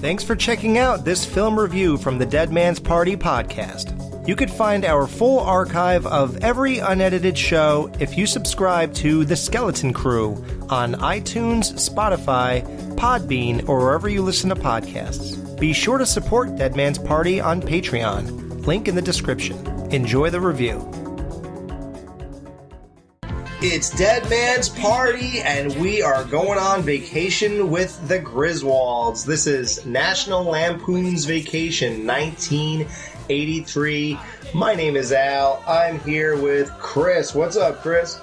Thanks for checking out this film review from the Dead Man's Party podcast. You could find our full archive of every unedited show if you subscribe to The Skeleton Crew on iTunes, Spotify, Podbean, or wherever you listen to podcasts. Be sure to support Dead Man's Party on Patreon. Link in the description. Enjoy the review. It's Dead Man's Party, and we are going on vacation with the Griswolds. This is National Lampoon's Vacation 1983. My name is Al. I'm here with Chris. What's up, Chris?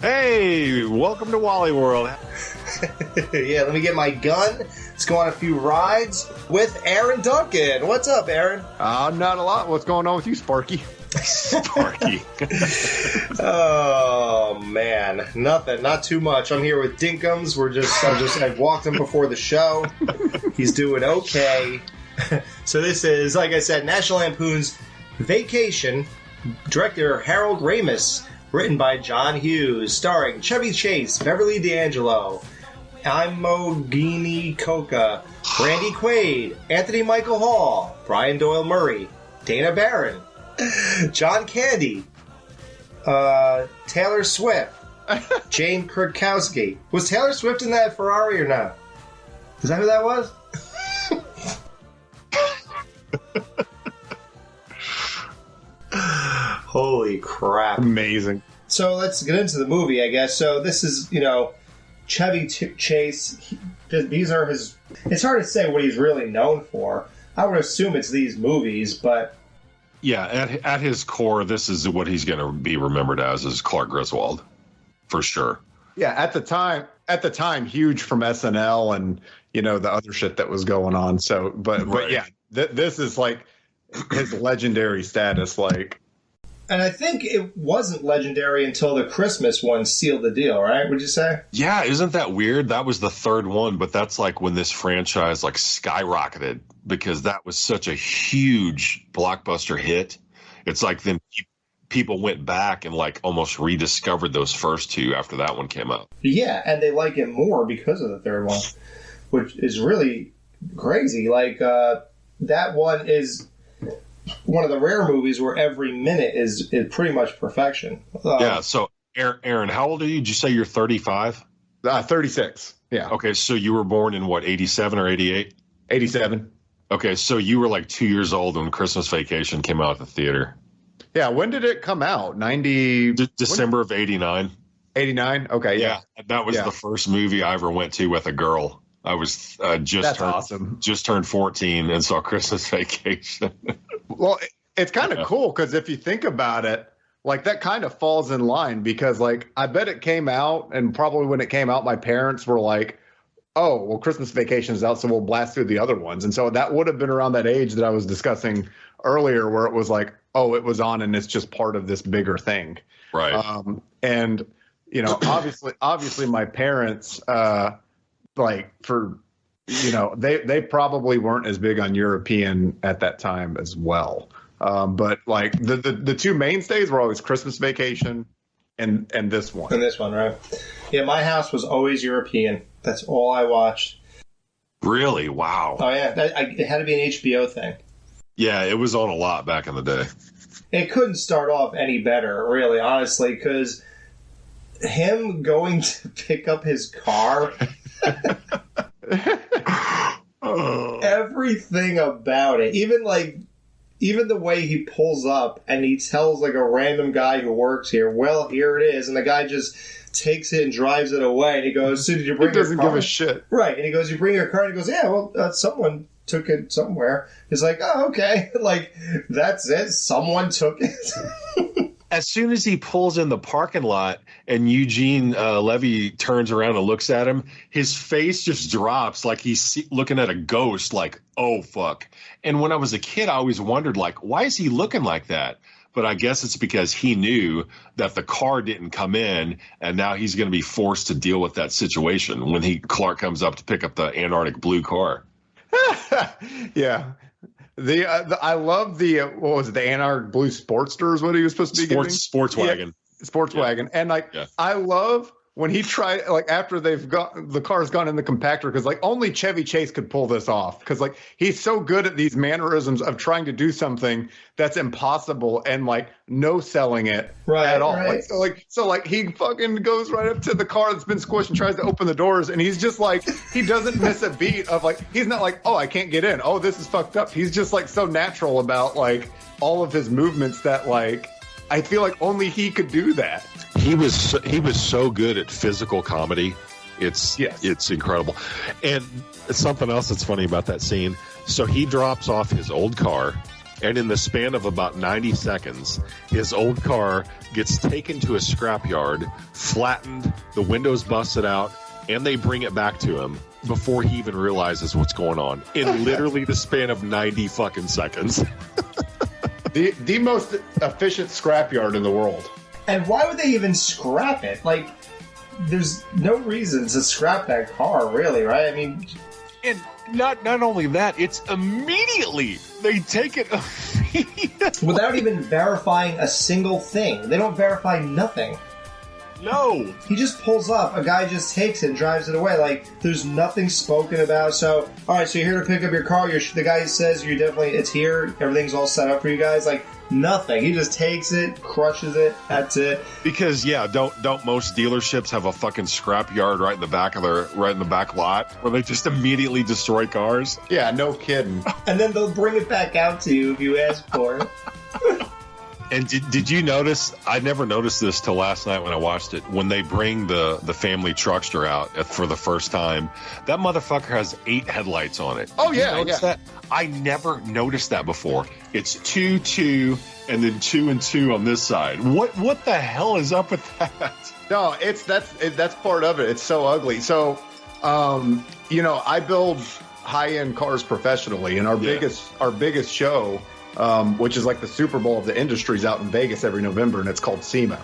Hey, welcome to Wally World. Yeah, let me get my gun. Let's go on a few rides with Aaron Duncan. What's up, Aaron? Not a lot. What's going on with you, Sparky? Sparky. Oh man, nothing, not too much. I'm here with Dinkums. I've walked him before the show. He's doing okay. So this is, like I said, National Lampoon's Vacation. Director Harold Ramis. Written by John Hughes. Starring Chevy Chase, Beverly D'Angelo, Imogene Coca, Randy Quaid, Anthony Michael Hall, Brian Doyle Murray, Dana Barron, John Candy, Taylor Swift, Jane Krakowski. Was Taylor Swift in that Ferrari or not? Is that who that was? Holy crap. Amazing. So let's get into the movie, I guess. So this is, Chevy Chase. These are his... It's hard to say what he's really known for. I would assume it's these movies, but... Yeah, at his core, this is what he's going to be remembered as, is Clark Griswold, for sure. Yeah, at the time, huge from SNL and the other shit that was going on. So, but yeah, this is like his legendary status, like. And I think it wasn't legendary until the Christmas one sealed the deal, right? Would you say? Yeah, isn't that weird? That was the third one, but that's like when this franchise like skyrocketed because that was such a huge blockbuster hit. It's like then people went back and like almost rediscovered those first two after that one came out. Yeah, and they like it more because of the third one, which is really crazy. Like that one is one of the rare movies where every minute is pretty much perfection. Yeah. So, Aaron, how old are you? Did you say you're 35? 36. Yeah. Okay. So you were born in what, 87 or 88? 87. Okay. So you were like 2 years old when Christmas Vacation came out at the theater. Yeah. When did it come out? December of 89. 89. Okay. Yeah. That was the first movie I ever went to with a girl. I was just turned 14 and saw Christmas Vacation. Well, it's kind of cool because if you think about it, like that kind of falls in line because like I bet it came out and probably when it came out, my parents were like, oh, well, Christmas Vacation is out, so we'll blast through the other ones. And so that would have been around that age that I was discussing earlier where it was like, oh, it was on and it's just part of this bigger thing. Right. And, obviously my parents, they probably weren't as big on European at that time as well. But like the two mainstays were always Christmas Vacation and this one. And this one, right? Yeah, my house was always European. That's all I watched. Really? Wow. Oh, yeah. It had to be an HBO thing. Yeah, it was on a lot back in the day. It couldn't start off any better, really, honestly, because him going to pick up his car... Everything about it, even the way he pulls up and he tells like a random guy who works here, well, here it is, and the guy just takes it and drives it away, and he goes, so did you bring your car? He doesn't give a shit. Right, and he goes, you bring your car? And he goes, yeah, well, someone took it somewhere. He's like, oh, okay, like, that's it, someone took it. As soon as he pulls in the parking lot and Eugene Levy turns around and looks at him, his face just drops like he's looking at a ghost, like, oh, fuck. And when I was a kid, I always wondered, like, why is he looking like that? But I guess it's because he knew that the car didn't come in, and now he's going to be forced to deal with that situation when Clark comes up to pick up the Antarctic blue car. Yeah. I love what was it, the Anarch Blue Sportster is what he was supposed to be getting? Sportswagon. Yeah, Sportswagon. And I love when he tried, like after the car's gone in the compactor, because like only Chevy Chase could pull this off, because like he's so good at these mannerisms of trying to do something that's impossible and like no selling it at all. Right. Like he fucking goes right up to the car that's been squished and tries to open the doors, and he's just like, he doesn't miss a beat of like, he's not like, oh, I can't get in, oh, this is fucked up. He's just like so natural about like all of his movements that like I feel like only he could do that. He was so good at physical comedy. It's incredible. And something else that's funny about that scene. So he drops off his old car, and in the span of about 90 seconds, his old car gets taken to a scrapyard, flattened, the windows busted out, and they bring it back to him before he even realizes what's going on. In literally the span of 90 fucking seconds. The most efficient scrapyard in the world. And why would they even scrap it? Like, there's no reason to scrap that car, really, right? I mean, and not only that, it's immediately they take it without even verifying a single thing. They don't verify nothing. No. He just pulls up. A guy just takes it and drives it away. Like, there's nothing spoken about. So, all right, so you're here to pick up your car. The guy says it's here. Everything's all set up for you guys. Like, nothing. He just takes it, crushes it. That's it. Because don't most dealerships have a fucking scrap yard right in the back lot where they just immediately destroy cars? Yeah, no kidding. And then they'll bring it back out to you if you ask for it. And did you notice? I never noticed this till last night when I watched it. When they bring the family truckster out for the first time, that motherfucker has 8 headlights on it. Oh, did yeah. you notice that? I never noticed that before. It's 2, 2, and then 2 and 2 on this side. What the hell is up with that? No, that's part of it. It's so ugly. So, I build high-end cars professionally, and our biggest show, which is like the Super Bowl of the industries, out in Vegas every November, and it's called SEMA.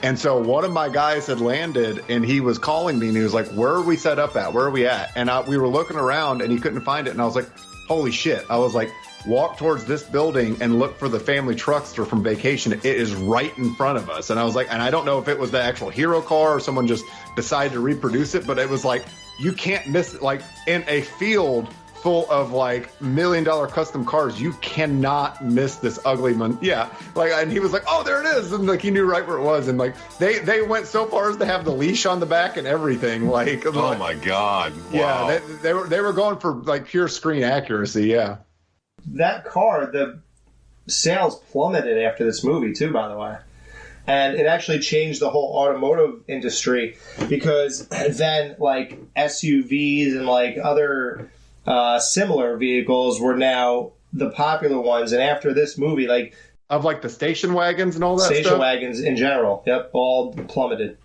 And so one of my guys had landed, and he was calling me, and he was like, where are we set up at? Where are we at? And we were looking around, and he couldn't find it. And I was like, holy shit. I was like, walk towards this building and look for the family truckster from Vacation. It is right in front of us. And I was like, and I don't know if it was the actual hero car or someone just decided to reproduce it, but it was like, you can't miss it. Like, in a field full of like $1 million custom cars, you cannot miss this ugly one. Yeah, like, and he was like, oh, there it is, and like he knew right where it was. And like they went so far as to have the leash on the back and everything. Like, oh my god, wow. Yeah, they were going for like pure screen accuracy. Yeah, that car, the sales plummeted after this movie too, by the way. And it actually changed the whole automotive industry, because then like SUVs and like other similar vehicles were now the popular ones. And after this movie, like the station wagons and all that station stuff? wagons in general, yep, all plummeted.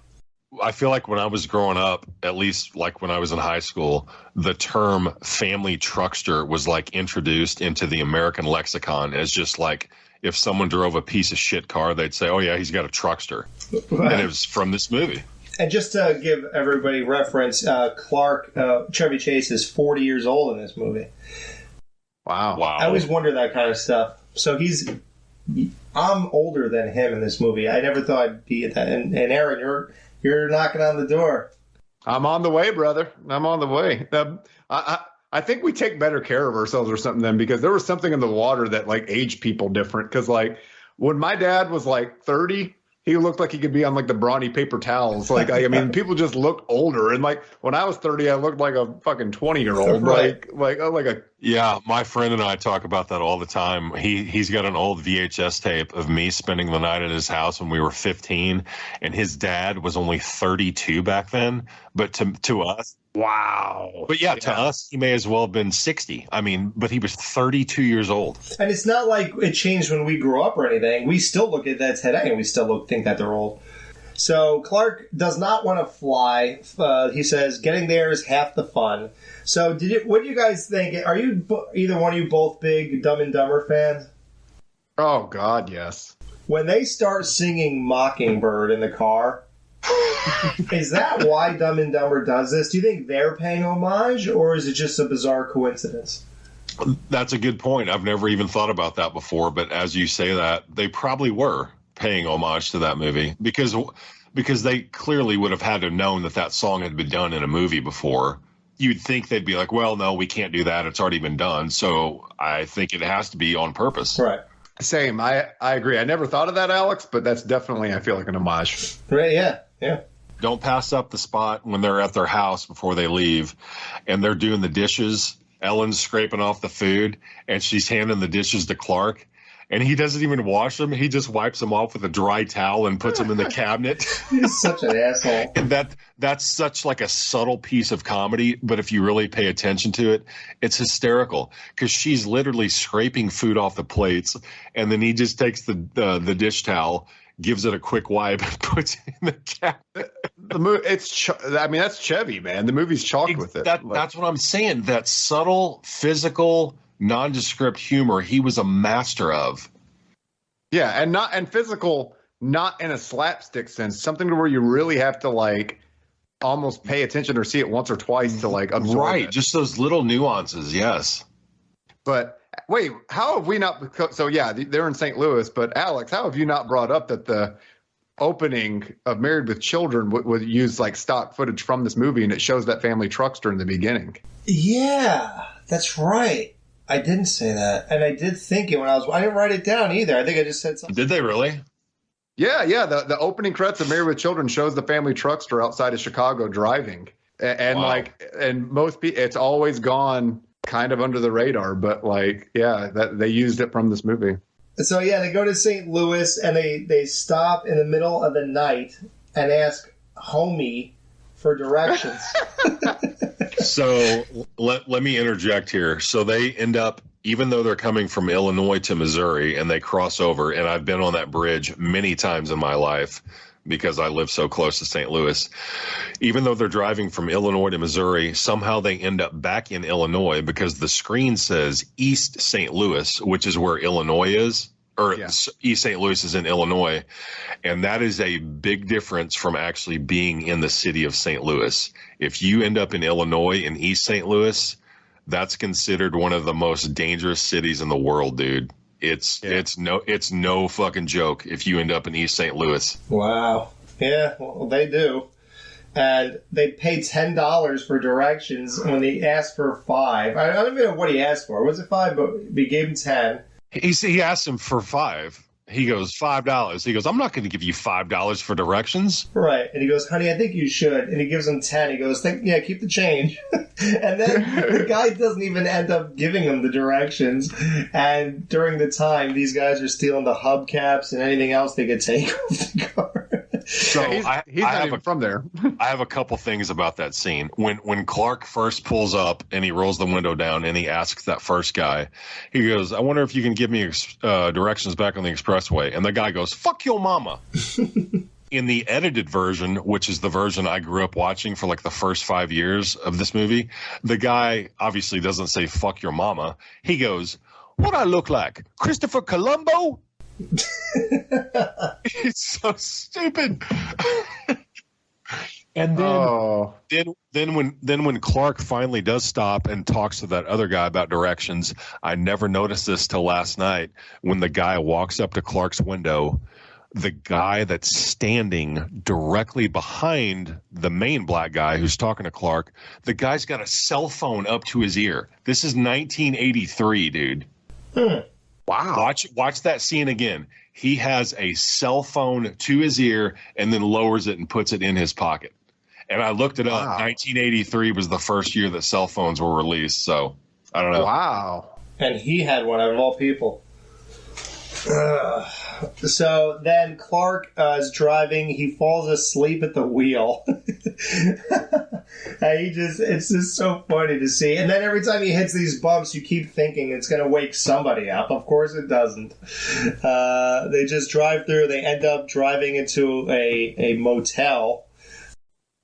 I feel like when I was growing up, at least like when I was in high school, the term family truckster was like introduced into the American lexicon as just like, if someone drove a piece of shit car, they'd say, oh yeah, he's got a truckster. Right. And it was from this movie. And just to give everybody reference, Clark, Chevy Chase, is 40 years old in this movie. Wow. I always wonder that kind of stuff. So I'm older than him in this movie. I never thought I'd be at that. And Aaron, you're knocking on the door. I'm on the way, brother. I'm on the way. I think we take better care of ourselves or something then, because there was something in the water that like aged people different. Because like when my dad was like 30, he looked like he could be on like the brawny paper towels. Like, I mean, people just looked older. And like when I was 30, I looked like a fucking 20-year-old. Right. Yeah, my friend and I talk about that all the time. He's got an old VHS tape of me spending the night at his house when we were 15, and his dad was only 32 back then. But to us, wow. But yeah, to us, he may as well have been 60. I mean, but he was 32 years old. And it's not like it changed when we grew up or anything. We still look at that today, and we still think that they're old. So Clark does not want to fly. He says getting there is half the fun. So what do you guys think? Are you either one of you both big Dumb and Dumber fans? Oh, God, yes. When they start singing Mockingbird in the car, is that why Dumb and Dumber does this? Do you think they're paying homage, or is it just a bizarre coincidence? That's a good point. I've never even thought about that before, but as you say that, they probably were paying homage to that movie, because because they clearly would have had to have known that song had been done in a movie before. You'd think they'd be like, well, no, we can't do that. It's already been done. So I think it has to be on purpose. Right. Same. I agree. I never thought of that, Alex, but that's definitely, I feel like, an homage. Right. Yeah. Yeah. Don't pass up the spot when they're at their house before they leave and they're doing the dishes. Ellen's scraping off the food and she's handing the dishes to Clark. And he doesn't even wash them. He just wipes them off with a dry towel and puts them in the cabinet. He's such an asshole. And that's such like a subtle piece of comedy. But if you really pay attention to it, it's hysterical because she's literally scraping food off the plates. And then he just takes the dish towel, gives it a quick wipe, and puts it in the cabinet. That's Chevy, man. The movie's chalked with it. That's what I'm saying. That subtle, physical, nondescript humor he was a master of. Yeah, and physical, not in a slapstick sense, something where you really have to like almost pay attention or see it once or twice to like absorb right it. Just those little nuances. Yes. But wait, how have we not? So yeah, they're in St. Louis, but Alex, how have you not brought up that the opening of Married with Children would use like stock footage from this movie, and it shows that family truckster in the beginning? Yeah, that's right. I didn't say that, and I did think it when I didn't write it down either. I think I just said something. Did they really? Yeah. The opening credits of Married with Children shows the family truckster outside of Chicago driving, and wow. and most people, it's always gone kind of under the radar, but like, yeah, that they used it from this movie. So yeah, they go to St. Louis and they stop in the middle of the night and ask Homie for directions. So let me interject here. So they end up, even though they're coming from Illinois to Missouri and they cross over, and I've been on that bridge many times in my life because I live so close to St. Louis, even though they're driving from Illinois to Missouri, somehow they end up back in Illinois because the screen says East St. Louis, which is where Illinois is. Or yeah. East St. Louis is in Illinois, and that is a big difference from actually being in the city of St. Louis. If you end up in Illinois in East St. Louis, that's considered one of the most dangerous cities in the world, dude. It's no fucking joke if you end up in East St. Louis. Wow. Yeah, well, they do. And they pay $10 for directions when they asked for $5. I don't even know what he asked for. Was it $5? But we gave him 10. He asked him for $5. He goes, $5. He goes, I'm not going to give you $5 for directions. Right. And he goes, honey, I think you should. And he gives him 10. He goes, yeah, keep the change. And then the guy doesn't even end up giving him the directions. And during the time, these guys are stealing the hubcaps and anything else they could take off the car. So he's not even from there. I have a couple things about that scene. When Clark first pulls up and he rolls the window down and he asks that first guy, he goes, I wonder if you can give me directions back on the expressway. And the guy goes, fuck your mama. In the edited version, which is the version I grew up watching for like the first 5 years of this movie, the guy obviously doesn't say fuck your mama. He goes, what I look like? Christopher Columbo? It's so stupid. And then when Clark finally does stop and talks to that other guy about directions, I never noticed this till last night. When the guy walks up to Clark's window, the guy that's standing directly behind the main black guy who's talking to Clark, the guy's got a cell phone up to his ear. This is 1983, dude. Wow. Watch that scene again. He has a cell phone to his ear and then lowers it and puts it in his pocket. And I looked it up. 1983 was the first year that cell phones were released. So I don't know. Wow. And he had one out of all people. So then Clark is driving. He falls asleep at the wheel. And it's just so funny to see. And then every time he hits these bumps, you keep thinking it's going to wake somebody up. Of course it doesn't. They just drive through. They end up driving into a motel.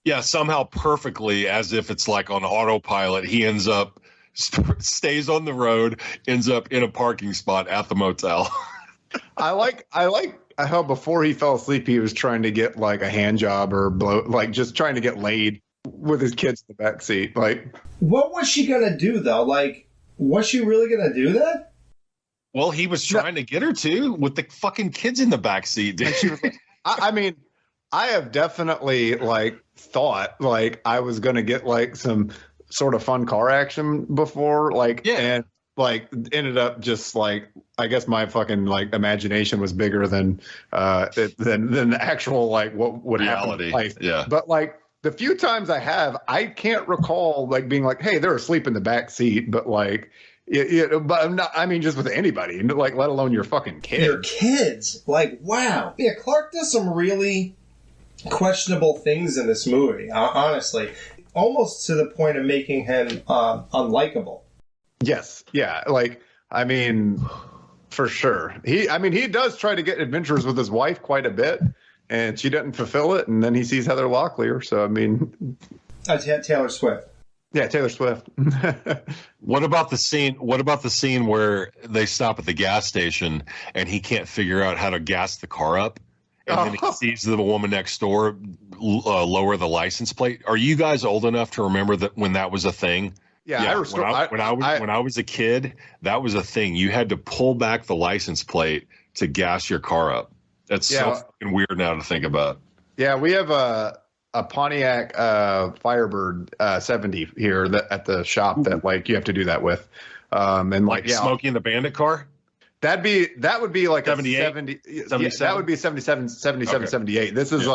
Yeah, somehow perfectly, as if it's like on autopilot, he ends up, stays on the road, ends up in a parking spot at the motel. I like how before he fell asleep, he was trying to get like a hand job or just trying to get laid with his kids in the back seat. Like, what was she gonna do though? Like, was she really gonna do that? Well, he was trying to get her to with the fucking kids in the back seat. Dude. I mean, I have definitely like thought like I was gonna get like some sort of fun car action before, like, and like ended up just like, I guess my fucking like imagination was bigger than the actual like what would happen in life. Yeah. But like the few times I have, I can't recall like being like, hey, they're asleep in the back seat, but like. But I'm not. I mean, just with anybody, like, let alone your fucking kids. Your kids, like, wow. Yeah, Clark does some really questionable things in this movie. Honestly, almost to the point of making him unlikable. Yes, yeah. Like, I mean, for sure. He does try to get adventures with his wife quite a bit, and she doesn't fulfill it. And then he sees Heather Locklear. So, I mean, Taylor Swift. Yeah, Taylor Swift. What about the scene where they stop at the gas station and he can't figure out how to gas the car up, and then he sees the woman next door lower the license plate? Are you guys old enough to remember that when that was a thing? Yeah, when I was a kid, that was a thing. You had to pull back the license plate to gas your car up. That's so fucking weird now to think about. Yeah, we have a Pontiac Firebird 70 here at the shop that like you have to do that with. And like Smokey and the Bandit car? That would be like 78? a 70. Yeah, that would be 77, 78. This is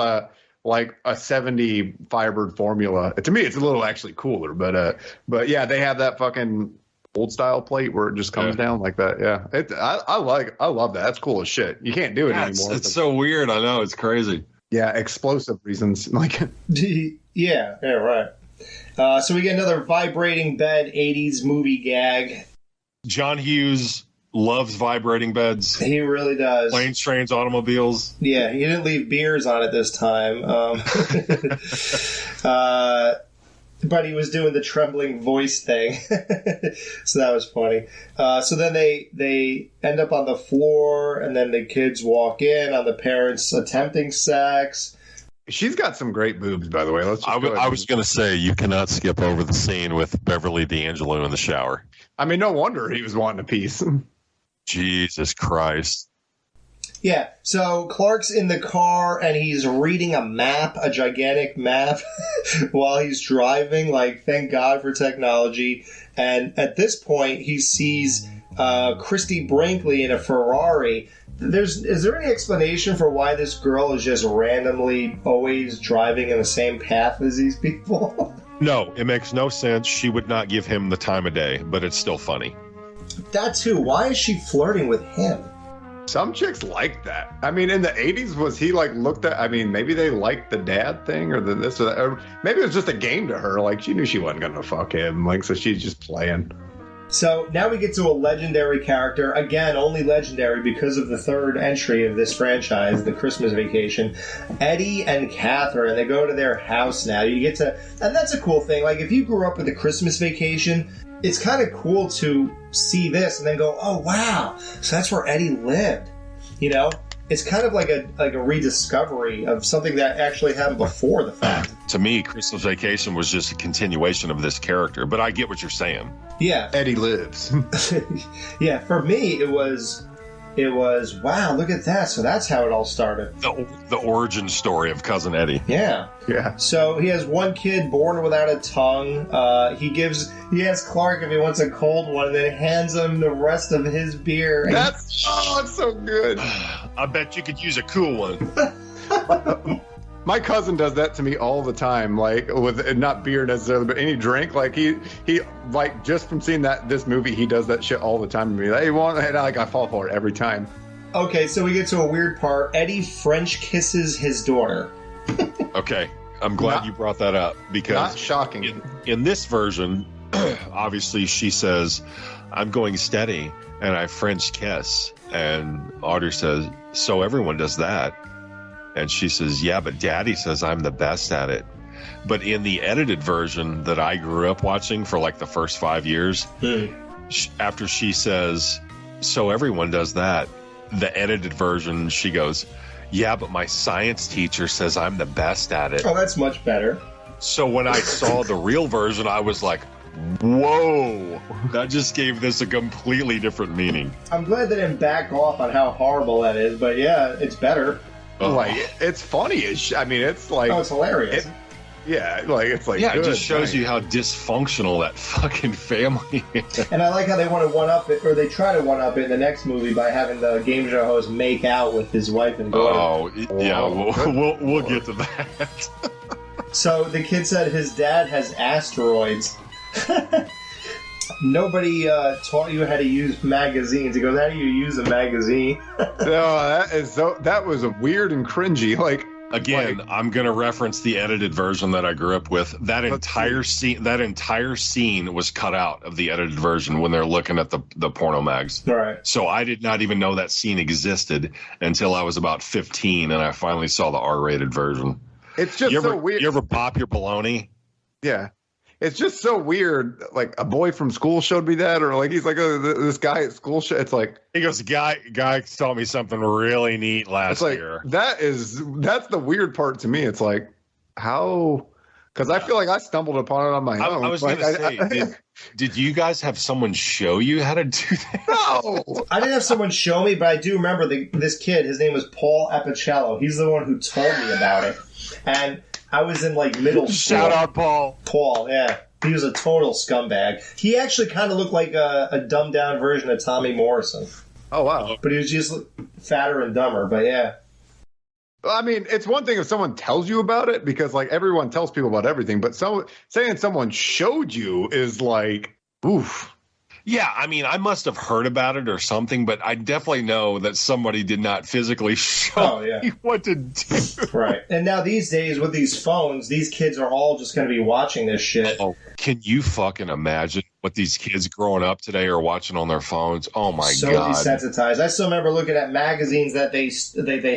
like a 70 Firebird formula. To me, it's a little actually cooler, but yeah, they have that fucking old style plate where it just comes down like that. Yeah, I love that. That's cool as shit. You can't do it anymore. It's so weird. I know, it's crazy. Yeah, explosive reasons. Like, yeah, right. So we get another vibrating bed 80s movie gag. John Hughes loves vibrating beds. He really does. Planes, trains, automobiles. Yeah, he didn't leave beers on it this time. But he was doing the trembling voice thing. So that was funny. So then they end up on the floor, and then the kids walk in on the parents attempting sex. She's got some great boobs, by the way. I was going to say, you cannot skip over the scene with Beverly D'Angelo in the shower. I mean, no wonder he was wanting a piece. Jesus Christ. Yeah, so Clark's in the car and he's reading a map, a gigantic map, while he's driving. Like, thank God for technology. And at this point, he sees Christy Brinkley in a Ferrari. Is there any explanation for why this girl is just randomly always driving in the same path as these people? No, it makes no sense. She would not give him the time of day, but it's still funny. That too. Why is she flirting with him? Some chicks like that. I mean, in the 80s, was he like looked at, I mean, maybe they liked the dad thing or the this or that, or maybe it was just a game to her. Like, she knew she wasn't going to fuck him. Like, so she's just playing. So now we get to a legendary character. Again, only legendary because of the third entry of this franchise, the Christmas Vacation. Eddie and Catherine, they go to their house now. You get to, and that's a cool thing. Like, if you grew up with the Christmas Vacation, it's kind of cool to see this and then go, oh, wow, so that's where Eddie lived. You know? It's kind of like a rediscovery of something that actually happened before the fact. To me, Christmas Vacation was just a continuation of this character, but I get what you're saying. Yeah. Eddie lives. Yeah, for me, it was, wow, look at that. So that's how it all started. The origin story of Cousin Eddie. Yeah. Yeah. So he has one kid born without a tongue. He asks Clark if he wants a cold one, and then hands him the rest of his beer. It's so good. I bet you could use a cool one. My cousin does that to me all the time, like with not beer necessarily, but any drink. Like he like just from seeing this movie, he does that shit all the time to me. Like, I fall for it every time. Okay, so we get to a weird part. Eddie French kisses his daughter. Okay, I'm glad you brought that up because not shocking. In this version, obviously she says, "I'm going steady," and I French kiss, and Audrey says, "So everyone does that." And she says, yeah, but Daddy says I'm the best at it. But in the edited version that I grew up watching for like the first 5 years, after she says, so everyone does that, the edited version, she goes, yeah, but my science teacher says I'm the best at it. Oh, that's much better. So when I saw the real version, I was like, whoa, that just gave this a completely different meaning. I'm glad they didn't back off on how horrible that is, but yeah, it's better. Like it's funny as I mean, it's like it's hilarious. Yeah, like it's like it just shows you how dysfunctional that fucking family is. And I like how they want to one up it, or they try to one up it in the next movie by having the game show host make out with his wife and daughter. We'll get to that. So the kid said his dad has asteroids. Nobody taught you how to use magazines. He goes, "How do you use a magazine?" No, that was a weird and cringy. Like again, I'm gonna reference the edited version that I grew up with. That entire scene was cut out of the edited version when they're looking at the porno mags. Right. So I did not even know that scene existed until I was about 15, and I finally saw the R-rated version. It's just so weird. You ever bop your baloney? Yeah. It's just so weird. Like a boy from school showed me that, or like he's like, oh, this guy at school. It's like he goes, guy taught me something really neat last year. That's the weird part to me. It's like how, because I feel like I stumbled upon it on my own. I was going to say, did you guys have someone show you how to do that? No, I didn't have someone show me, but I do remember this kid. His name was Paul Apicello. He's the one who told me about it, and I was in like middle school. Shout out, Paul. Paul, yeah. He was a total scumbag. He actually kind of looked like a dumbed down version of Tommy Morrison. Oh, wow. But he was just fatter and dumber, but yeah. I mean, it's one thing if someone tells you about it, because like everyone tells people about everything, but saying someone showed you is like, oof. Yeah, I mean, I must have heard about it or something, but I definitely know that somebody did not physically show me what to do. Right. And now these days with these phones, these kids are all just going to be watching this shit. Oh, can you fucking imagine what these kids growing up today are watching on their phones? Oh, my God. So desensitized. I still remember looking at magazines that they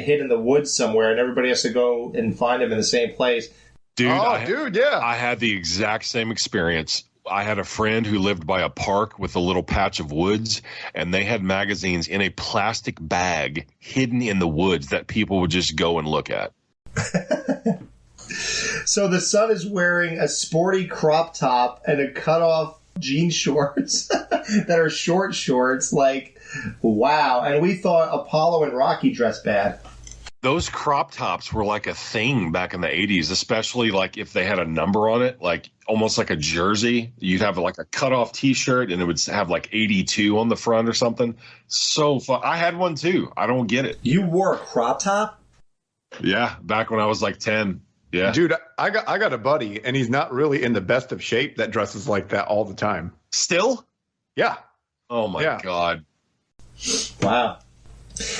hid in the woods somewhere, and everybody has to go and find them in the same place. Dude, yeah. I had the exact same experience. I had a friend who lived by a park with a little patch of woods, and they had magazines in a plastic bag hidden in the woods that people would just go and look at. So the son is wearing a sporty crop top and a cutoff jean shorts that are short shorts. Like, wow. And we thought Apollo and Rocky dressed bad. Those crop tops were like a thing back in the 80s, especially like if they had a number on it, like almost like a jersey. You'd have like a cutoff T-shirt and it would have like 82 on the front or something. So fun. I had one too. I don't get it. You wore a crop top? Yeah, back when I was like 10. Yeah. Dude, I got a buddy, and he's not really in the best of shape that dresses like that all the time. Still? Yeah. Oh my God. Wow.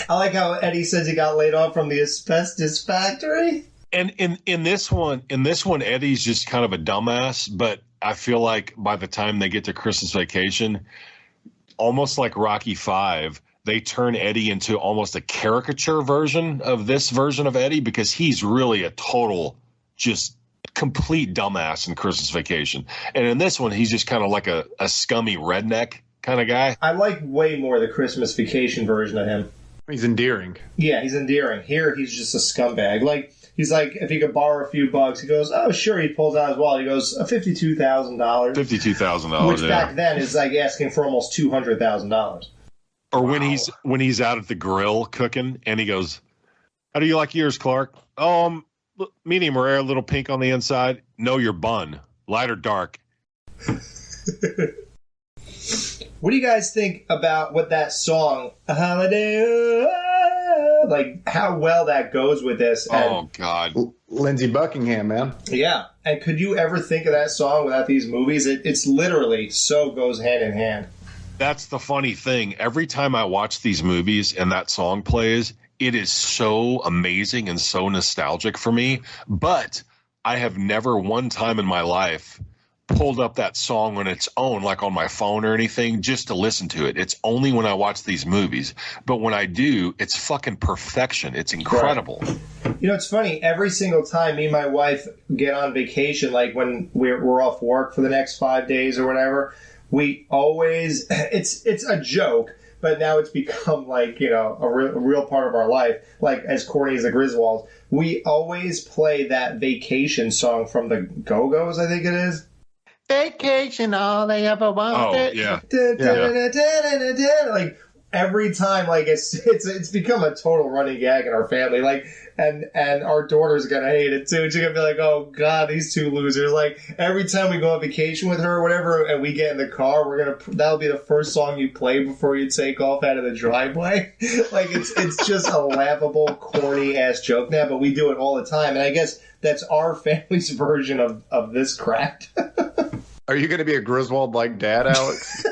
I like how Eddie says he got laid off from the asbestos factory. And in this one, Eddie's just kind of a dumbass, but I feel like by the time they get to Christmas Vacation, almost like Rocky V, they turn Eddie into almost a caricature version of this version of Eddie, because he's really a total, just complete dumbass in Christmas Vacation. And in this one, he's just kind of like a scummy redneck kind of guy. I like way more the Christmas Vacation version of him. He's endearing. Yeah, he's endearing. Here, he's just a scumbag. Like, he's like, if he could borrow a few bucks, he goes, oh, sure. He pulls out his wallet. He goes, $52,000. $52,000. Which back then is like asking for almost $200,000. Or when he's out at the grill cooking, and he goes, how do you like yours, Clark? Medium rare, a little pink on the inside. No, your bun. Light or dark? What do you guys think about what that song, A Holiday, like how well that goes with this? Oh, God. Lindsey Buckingham, man. Yeah. And could you ever think of that song without these movies? It's literally so goes hand in hand. That's the funny thing. Every time I watch these movies and that song plays, it is so amazing and so nostalgic for me. But I have never one time in my life pulled up that song on its own, like on my phone or anything, just to listen to it. It's only when I watch these movies. But when I do, it's fucking perfection. It's incredible. Right. You know, it's funny. Every single time me and my wife get on vacation, like when we're off work for the next 5 days or whatever, we always, it's a joke, but now it's become like, you know, a real part of our life. Like as corny as the Griswolds, we always play that vacation song from the Go-Go's, I think it is. Vacation, all they ever wanted. Oh, yeah. Like, every time, like it's become a total running gag in our family. Like, and our daughter's gonna hate it too. She's gonna be like, "Oh God, these two losers!" Like every time we go on vacation with her or whatever, and we get in the car, that'll be the first song you play before you take off out of the driveway. Like it's just a laughable, corny ass joke now, but we do it all the time, and I guess that's our family's version of this crap. Are you going to be a Griswold like dad, Alex?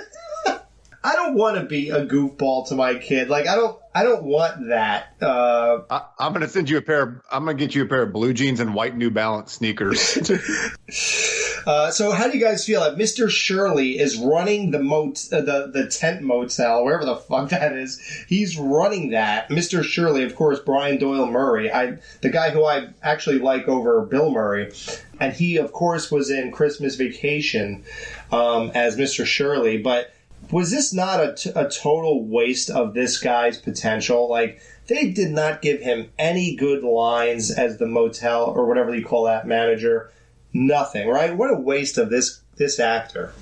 I don't want to be a goofball to my kid. Like I don't want that. I'm going to send you I'm going to get you a pair of blue jeans and white New Balance sneakers. So how do you guys feel that Mr. Shirley is running the tent motel, wherever the fuck that is? He's running that. Mr. Shirley, of course, Brian Doyle Murray, the guy who I actually like over Bill Murray, and he of course was in Christmas Vacation as Mr. Shirley, but. Was this not a total waste of this guy's potential? Like, they did not give him any good lines as the motel, or whatever you call that, manager. Nothing, right? What a waste of this actor.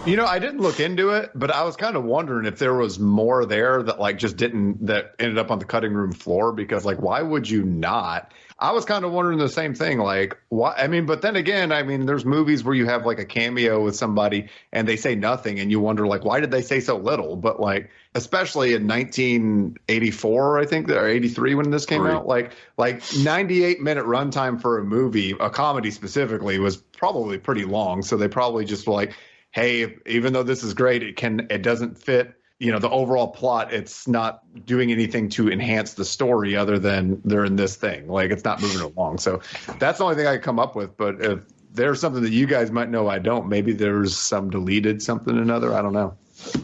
You know, I didn't look into it, but I was kind of wondering if there was more there that that ended up on the cutting room floor, because like, why would you not? I was kind of wondering the same thing. Like, why? I mean, but then again, I mean, there's movies where you have like a cameo with somebody and they say nothing and you wonder like, why did they say so little? But like, especially in 1984, I think, or 83 when this came out, like 98-minute runtime for a movie, a comedy specifically, was probably pretty long. So they probably just were like, hey, even though this is great, it doesn't fit, the overall plot. It's not doing anything to enhance the story other than they're in this thing. Like, it's not moving along. So that's the only thing I come up with. But if there's something that you guys might know I don't, maybe there's some deleted something or another. I don't know.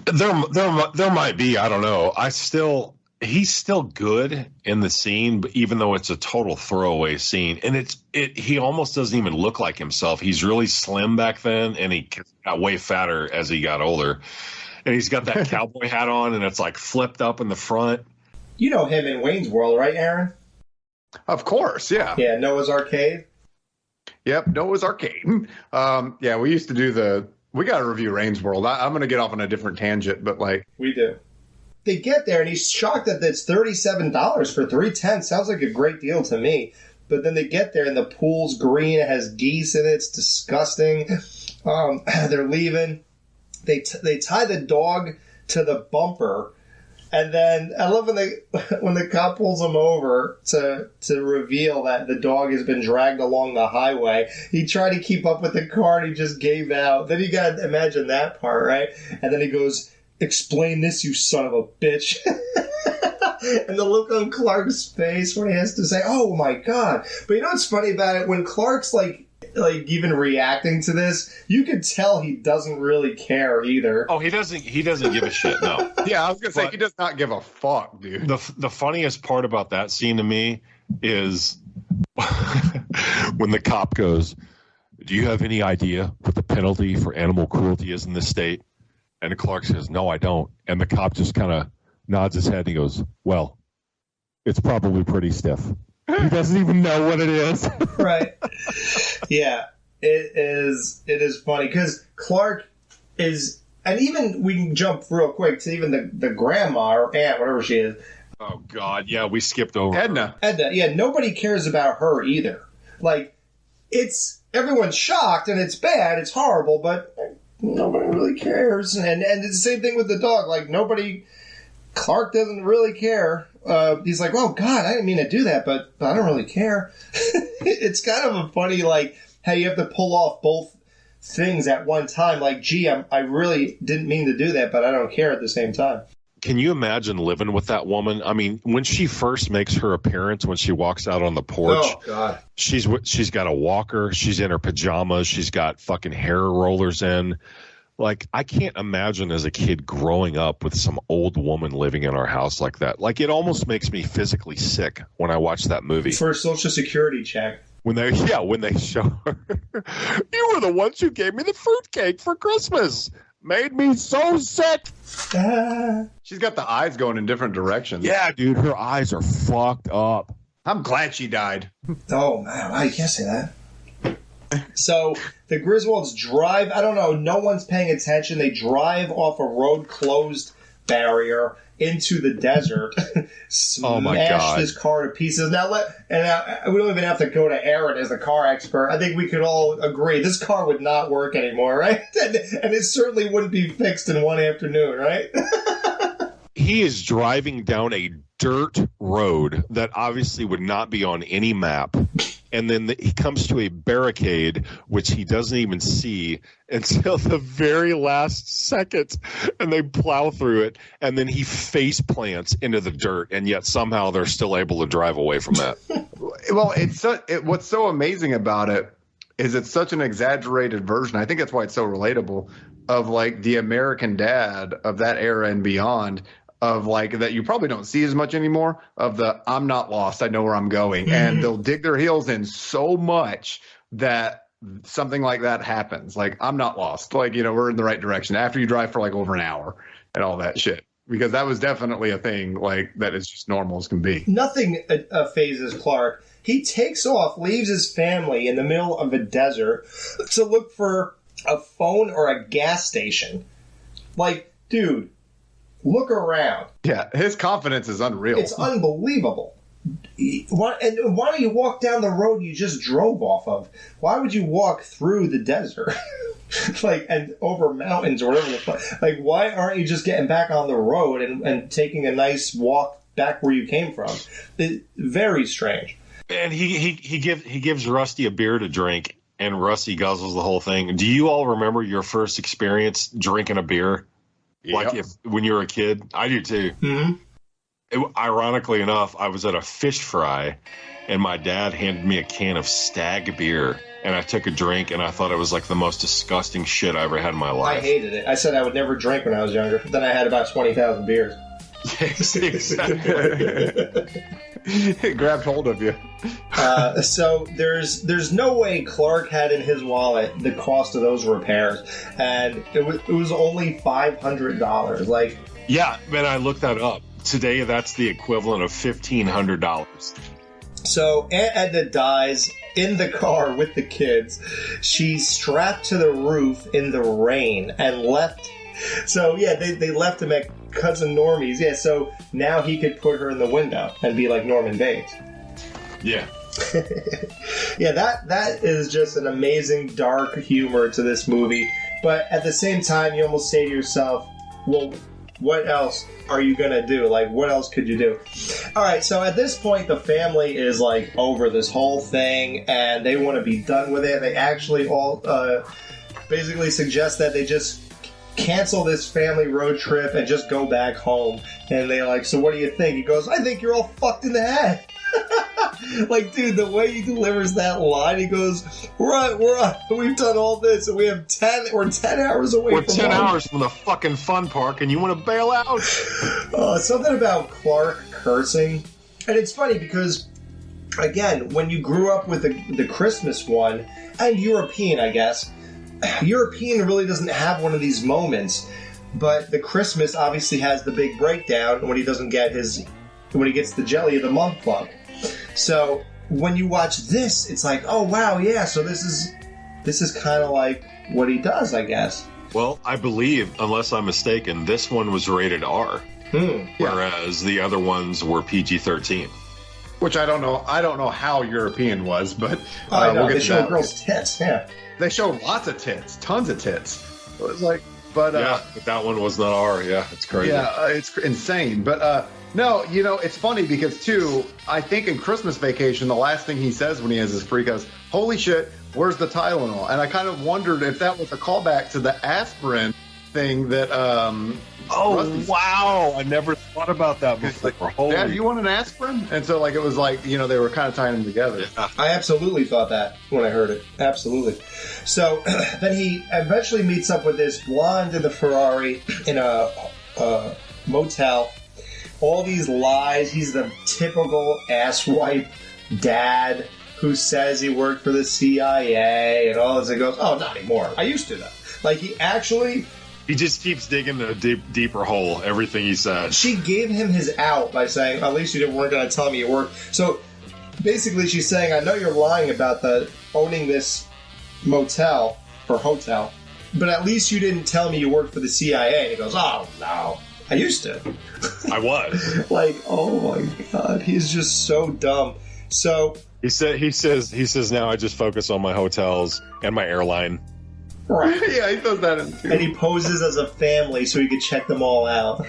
There might be. I don't know. He's still good in the scene, but even though it's a total throwaway scene, and he almost doesn't even look like himself. He's really slim back then, and he got way fatter as he got older. And he's got that cowboy hat on, and it's like flipped up in the front. You know him in Wayne's World, right, Aaron? Of course, yeah. Yeah, Noah's Arcade. Yep, Noah's Arcade. Yeah, we used to do we got to review Wayne's World. I'm going to get off on a different tangent, but like we do. They get there, and he's shocked that it's $37 for 3 tents. Sounds like a great deal to me. But then they get there, and the pool's green. It has geese in it. It's disgusting. They're leaving. They tie the dog to the bumper, and then I love when the cop pulls him over to reveal that the dog has been dragged along the highway. He tried to keep up with the car, and he just gave out. Then you got to imagine that part, right? And then he goes, "Explain this, you son of a bitch." And the look on Clark's face when he has to say, "Oh my God." But you know what's funny about it? When Clark's like even reacting to this, you could tell he doesn't really care either. Oh, he doesn't give a shit. No. Yeah, I was gonna say he does not give a fuck, dude. The funniest part about that scene to me is when the cop goes, "Do you have any idea what the penalty for animal cruelty is in this state?" And Clark says, "No, I don't." And the cop just kind of nods his head and he goes, "Well, it's probably pretty stiff." He doesn't even know what it is. Right. Yeah, it is funny because Clark is, and even we can jump real quick to even the grandma or aunt, whatever she is. Oh God, yeah, we skipped over Edna. Yeah, nobody cares about her either. Like, everyone's shocked and it's bad, it's horrible, but nobody really cares. And it's the same thing with the dog. Like, Clark doesn't really care. He's like, "Oh God, I didn't mean to do that, but I don't really care." It's kind of a funny, like, how you have to pull off both things at one time. Like, gee, I really didn't mean to do that, but I don't care at the same time. Can you imagine living with that woman? I mean, when she first makes her appearance, when she walks out on the porch, oh God, she's got a walker, she's in her pajamas, she's got fucking hair rollers in. Like, I can't imagine as a kid growing up with some old woman living in our house like that. Like, it almost makes me physically sick when I watch that movie. For a Social Security check. When they show her, "You were the ones who gave me the fruitcake for Christmas. Made me so sick." She's got the eyes going in different directions. Yeah, dude, her eyes are fucked up. I'm glad she died. Oh, man, I can't say that. So the Griswolds drive, I don't know, no one's paying attention. They drive off a road closed barrier into the desert, Oh my smash God. this car to pieces. Now, we don't even have to go to Aaron as the car expert. I think we could all agree this car would not work anymore, right? And it certainly wouldn't be fixed in one afternoon, right? He is driving down a dirt road that obviously would not be on any map. And then he comes to a barricade, which he doesn't even see until the very last second. And they plow through it. And then he face plants into the dirt. And yet somehow they're still able to drive away from that. Well, what's so amazing about it is it's such an exaggerated version. I think that's why it's so relatable of like the American dad of that era and beyond, of like that you probably don't see as much anymore, of the I'm not lost, I know where I'm going. Mm-hmm. And they'll dig their heels in so much that something like that happens. Like, I'm not lost. Like, we're in the right direction after you drive for like over an hour and all that shit. Because that was definitely a thing like that is just normal as can be. Nothing phases Clark. He takes off, leaves his family in the middle of a desert to look for a phone or a gas station. Like, dude, look around. Yeah, his confidence is unreal. It's unbelievable. Why don't you walk down the road you just drove off of? Why would you walk through the desert? And over mountains or whatever. Like, why aren't you just getting back on the road and taking a nice walk back where you came from? It's very strange. And he gives Rusty a beer to drink, and Rusty guzzles the whole thing. Do you all remember your first experience drinking a beer? Yep. Like when you were a kid? I do too. Mm-hmm. Ironically enough, I was at a fish fry, and my dad handed me a can of Stag beer, and I took a drink, and I thought it was like the most disgusting shit I ever had in my life. I hated it. I said I would never drink when I was younger. Then I had about 20,000 beers. Yes, exactly. It grabbed hold of you. So there's no way Clark had in his wallet the cost of those repairs, and it was only $500. Like, yeah, man, I looked that up today. That's the equivalent of $1,500. So Aunt Edna dies in the car with the kids. She's strapped to the roof in the rain and left. So yeah, they left him at Cousin Normie's. Yeah, so now he could put her in the window and be like Norman Bates. Yeah. Yeah, that is just an amazing dark humor to this movie. But at the same time, you almost say to yourself, well, what else are you going to do? Like, what else could you do? All right, so at this point, the family is, like, over this whole thing, and they want to be done with it. They actually all basically suggest that they just cancel this family road trip and just go back home. And they're like, so what do you think? He goes, I think you're all fucked in the head. Like, dude, the way he delivers that line, he goes, we've done all this, and we're 10 hours away We're from 10 home. hours from the fucking fun park, and you want to bail out? Something about Clark cursing. And it's funny because, again, when you grew up with the Christmas one, and European, I guess, European really doesn't have one of these moments, but the Christmas obviously has the big breakdown when he gets the Jelly of the Month Club. So when you watch this, it's like, oh wow, yeah. So this is kind of like what he does, I guess. Well, I believe, unless I'm mistaken, this one was rated R, whereas the other ones were PG-13. Which I don't know. I don't know how European was, but I know we'll get they to show that. girls' tits. Yeah, They show lots of tits, tons of tits. It was like, but Yeah, but that one was not R. Yeah, it's crazy. yeah, it's insane. But no, it's funny because too. I think in Christmas Vacation, the last thing he says when he has his freak out is, "Holy shit, where's the Tylenol?" And I kind of wondered if that was a callback to the aspirin thing that. Oh, wow. I never thought about that before. Holy. Dad, you want an aspirin? And so, like, it was like, they were kind of tying them together. Yeah. I absolutely thought that when I heard it. Absolutely. So then he eventually meets up with this blonde in the Ferrari in a motel. All these lies. He's the typical asswipe dad who says he worked for the CIA and all this. And goes, oh, not anymore. I used to, though. Like, He just keeps digging a deeper hole, everything he said. She gave him his out by saying, at least you weren't going to tell me you worked. So basically she's saying, I know you're lying about owning this motel or hotel, but at least you didn't tell me you worked for the CIA. And he goes, oh, no. I used to. I was. Like, oh my God, he's just so dumb. So he says now I just focus on my hotels and my airline. right. Yeah, he does that too. And he poses as a family so he could check them all out.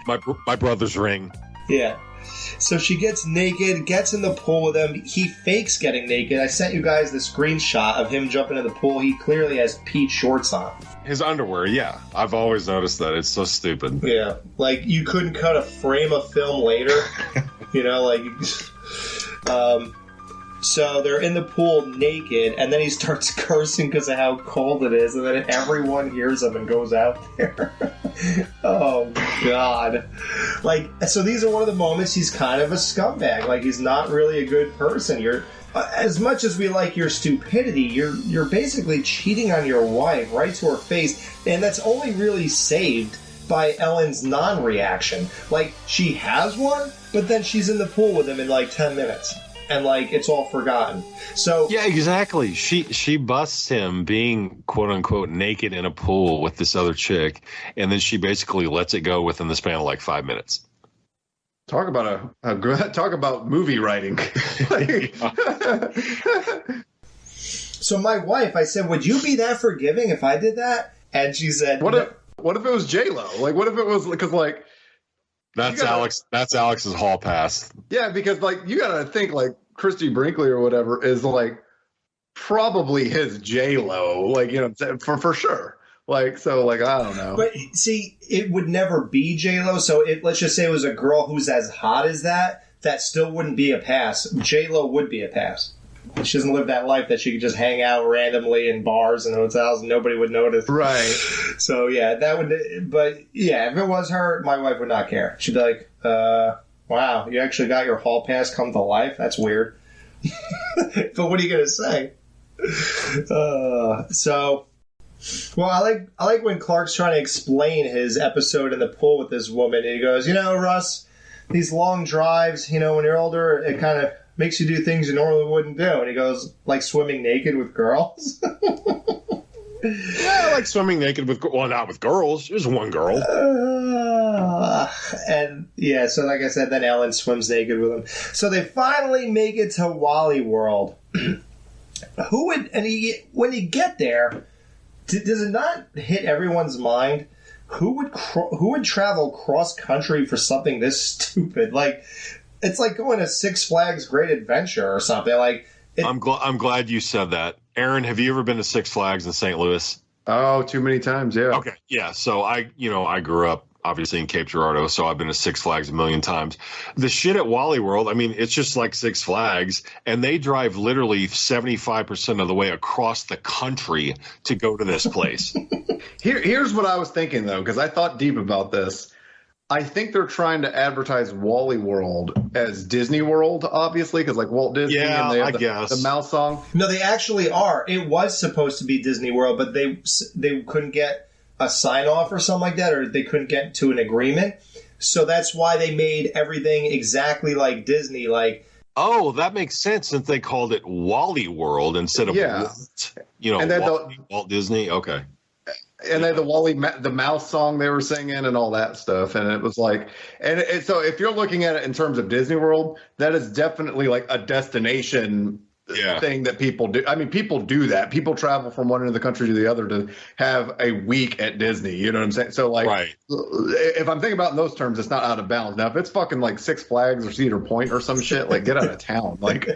My brother's ring. Yeah. So she gets naked, gets in the pool with him. He fakes getting naked. I sent you guys the screenshot of him jumping in the pool. He clearly has Pete shorts on. His underwear, yeah. I've always noticed that. It's so stupid. Yeah. Like, you couldn't cut a frame of film later. You know, like... So they're in the pool naked, and then he starts cursing because of how cold it is, and then everyone hears him and goes out there. Oh, God. Like, so these are one of the moments he's kind of a scumbag. Like, he's not really a good person. You're, as much as we like your stupidity, you're basically cheating on your wife right to her face, and that's only really saved by Ellen's non-reaction. Like, she has one, but then she's in the pool with him in like 10 minutes. And like it's all forgotten. So yeah, exactly. She busts him being quote unquote naked in a pool with this other chick, and then she basically lets it go within the span of like 5 minutes. Talk about talk about movie writing. So my wife, I said, "Would you be that forgiving if I did that?" And she said, What if it was J-Lo? Like, what if it was because like. That's Alex. That's Alex's hall pass. Yeah, because like you gotta think like Christy Brinkley or whatever is like probably his J-Lo, like you know for sure. Like so, like I don't know. But see, it would never be J-Lo. So let's just say it was a girl who's as hot as that. That still wouldn't be a pass. J-Lo would be a pass. She doesn't live that life that she could just hang out randomly in bars and hotels and nobody would notice. Right. So, yeah, that would... But, yeah, if it was her, my wife would not care. She'd be like, wow, you actually got your hall pass come to life? That's weird. But what are you going to say? Well, I like when Clark's trying to explain his episode in the pool with this woman. And he goes, you know, Russ, these long drives, you know, when you're older, it kind of makes you do things you normally wouldn't do. And he goes, like swimming naked with girls? Yeah, I like swimming naked with, well, not with girls. There's one girl. And yeah, so like I said, then Ellen swims naked with him. So they finally make it to Wally World. When you get there, does it not hit everyone's mind? Who would travel cross country for something this stupid? Like, it's like going to Six Flags Great Adventure or something. Like, I'm glad you said that. Aaron, have you ever been to Six Flags in St. Louis? Oh, too many times, yeah. Okay, yeah. So I grew up obviously in Cape Girardeau, so I've been to Six Flags a million times. The shit at Wally World, I mean, it's just like Six Flags, and they drive literally 75% of the way across the country to go to this place. Here's what I was thinking, though, because I thought deep about this. I think they're trying to advertise Wally World as Disney World, obviously, because like Walt Disney and they have the mouse song. No, they actually are. It was supposed to be Disney World, but they couldn't get a sign off or something like that, or they couldn't get to an agreement. So that's why they made everything exactly like Disney. Like, oh, that makes sense since they called it Wally World instead of Walt, and then Walt Disney. Okay. And then the mouse song they were singing and all that stuff. And it was like, so if you're looking at it in terms of Disney World, that is definitely like a destination thing that people do. I mean, people do that. People travel from one end of the country to the other to have a week at Disney. You know what I'm saying? So like, if I'm thinking about in those terms, it's not out of bounds. Now, if it's fucking like Six Flags or Cedar Point or some shit, like get out of town. Like.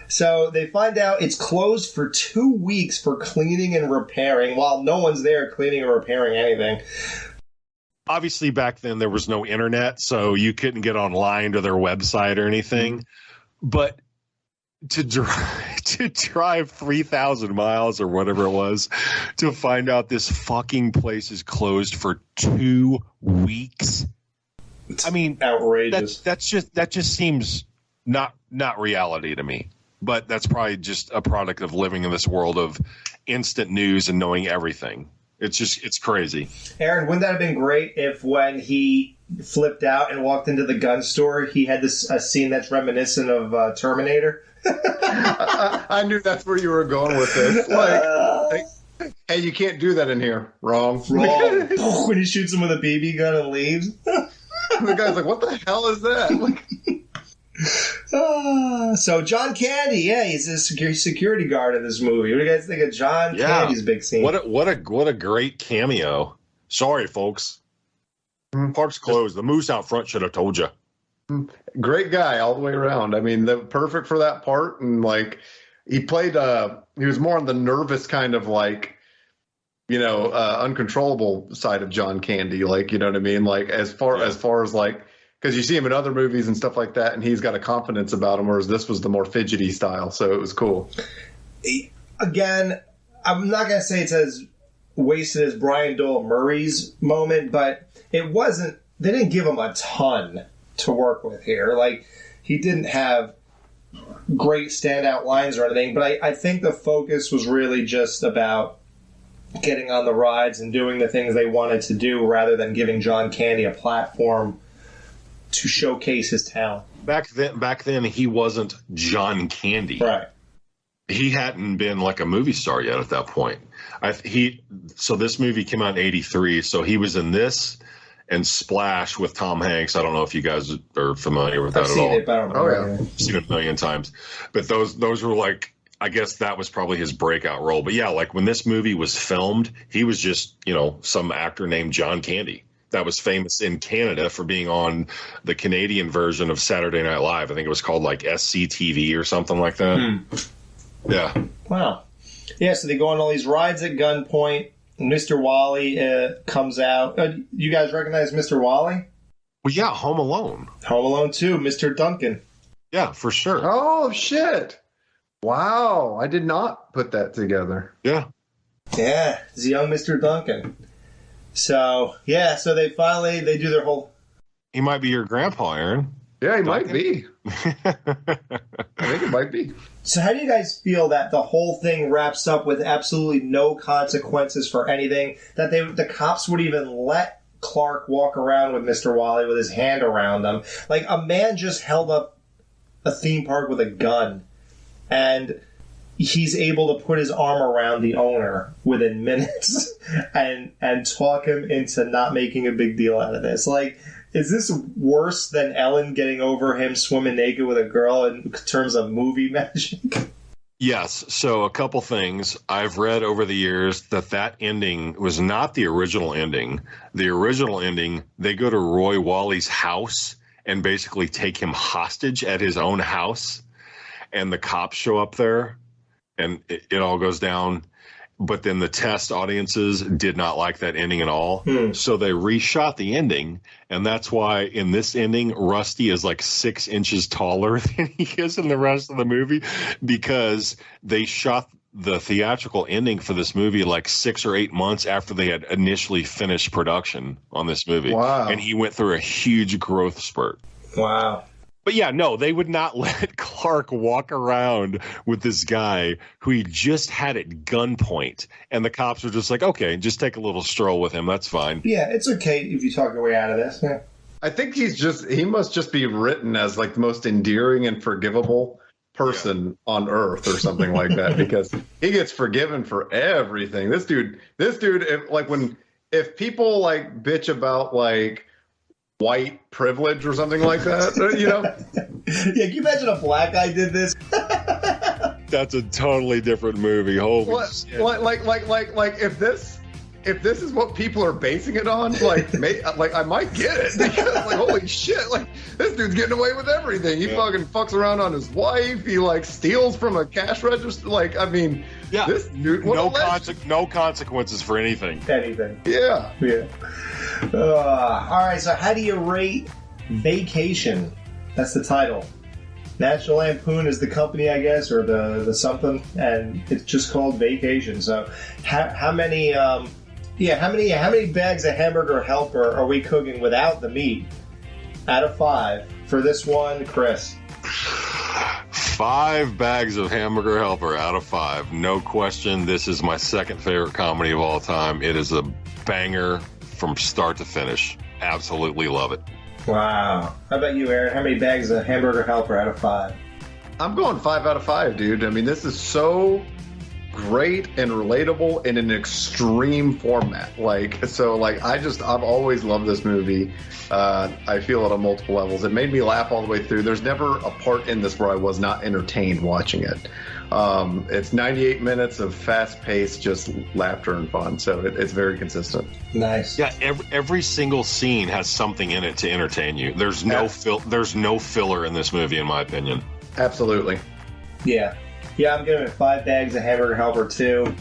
So they find out it's closed for 2 weeks for cleaning and repairing, while no one's there cleaning or repairing anything. Obviously, back then there was no internet, so you couldn't get online to their website or anything. But to drive 3,000 miles or whatever it was to find out this fucking place is closed for 2 weeks. I mean, outrageous. That just seems not reality to me. But that's probably just a product of living in this world of instant news and knowing everything. It's crazy. Aaron, wouldn't that have been great if when he flipped out and walked into the gun store, he had a scene that's reminiscent of Terminator? I knew that's where you were going with this. Like Hey, you can't do that in here. Wrong. Wrong. When he shoots him with a BB gun and leaves. The guy's like, what the hell is that? Like, so John Candy, yeah, he's a security guard in this movie. What do you guys think of John Candy's big scene? What a great cameo. Sorry, folks. Park's closed. The moose out front should have told you. great guy all the way around. I mean, perfect for that part. And like, he played, he was more on the nervous kind of like, uncontrollable side of John Candy. Like, you know what I mean? Like as far as like, because you see him in other movies and stuff like that, and he's got a confidence about him, whereas this was the more fidgety style. So it was cool. Again, I'm not going to say it's as wasted as Brian Doyle Murray's moment, but it wasn't. They didn't give him a ton to work with here. Like, he didn't have great standout lines or anything, but I think the focus was really just about getting on the rides and doing the things they wanted to do rather than giving John Candy a platform to showcase his talent. Back then, he wasn't John Candy. Right. He hadn't been like a movie star yet at that point. So this movie came out in '83. So he was in this and Splash with Tom Hanks. I don't know if you guys are familiar with that at all. It, but I don't remember. I've seen it a million times. But those were like, I guess that was probably his breakout role. But yeah, like when this movie was filmed, he was just, some actor named John Candy that was famous in Canada for being on the Canadian version of Saturday Night Live. I think it was called like SCTV or something like that. Yeah. Wow. Yeah, so they go on all these rides at gunpoint. Mr. Wally comes out. You guys recognize Mr. Wally? Well, yeah, Home Alone. Home Alone 2, Mr. Duncan. Yeah, for sure. Oh, shit. Wow. I did not put that together. Yeah. Yeah, it's young Mr. Duncan. So, yeah, so they do their whole... He might be your grandpa, Aaron. Yeah, he might be. I think it might be. So how do you guys feel that the whole thing wraps up with absolutely no consequences for anything? That the cops would even let Clark walk around with Mr. Wally with his hand around him? Like, a man just held up a theme park with a gun, and he's able to put his arm around the owner within minutes and talk him into not making a big deal out of this. Like, is this worse than Ellen getting over him swimming naked with a girl in terms of movie magic? Yes. So a couple things. I've read over the years that ending was not the original ending. The original ending, they go to Roy Wally's house and basically take him hostage at his own house. And the cops show up there and it all goes down. But then the test audiences did not like that ending at all. So they reshot the ending. And that's why in this ending, Rusty is like 6 inches taller than he is in the rest of the movie, because they shot the theatrical ending for this movie like 6 or 8 months after they had initially finished production on this movie. Wow. And he went through a huge growth spurt. Wow. But yeah, no, they would not let Clark walk around with this guy who he just had at gunpoint. And the cops were just like, okay, just take a little stroll with him. That's fine. Yeah, it's okay if you talk your way out of this. Yeah. I think he must just be written as like the most endearing and forgivable person on earth or something like that, because he gets forgiven for everything. This dude, if people like bitch about like white privilege or something like that, Yeah, can you imagine a black guy did this? That's a totally different movie. Holy shit. Like if this is what people are basing it on, I might get it, because like, holy shit, like this dude's getting away with everything. He fucking fucks around on his wife. He like steals from a cash register. Like, I mean, this dude, no consequences for anything. Yeah. All right, so how do you rate Vacation? That's the title. National Lampoon is the company, I guess, or the something, and it's just called Vacation. So, how many bags of hamburger helper are we cooking without the meat? Out of 5 for this one, Chris. 5 bags of hamburger helper out of 5, no question. This is my second favorite comedy of all time. It is a banger from start to finish. Absolutely love it. Wow. How about you, Aaron? How many bags of hamburger helper out of 5? I'm going 5 out of 5, dude. I mean, this is so great and relatable in an extreme format. I've always loved this movie. I feel it on multiple levels. It made me laugh all the way through. There's never a part in this where I was not entertained watching it. It's 98 minutes of fast-paced, just laughter and fun. So it's very consistent. Nice. Yeah, every single scene has something in it to entertain you. There's no filler in this movie, in my opinion. Absolutely. Yeah. Yeah, I'm giving it 5 bags of Hamburger Helper 2.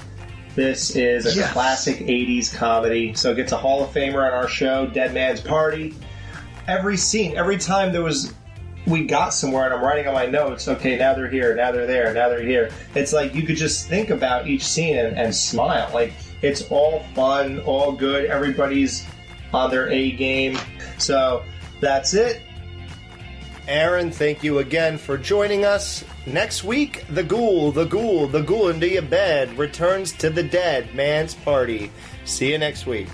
This is a classic 80s comedy. So it gets a Hall of Famer on our show, Dead Man's Party. Every scene, every time we got somewhere and I'm writing on my notes, okay, now they're here, now they're there, now they're here. It's like you could just think about each scene and smile. Like, it's all fun, all good. Everybody's on their A game. So that's it. Aaron, thank you again for joining us. Next week, the ghoul into your bed returns to the Dead Man's Party. See you next week.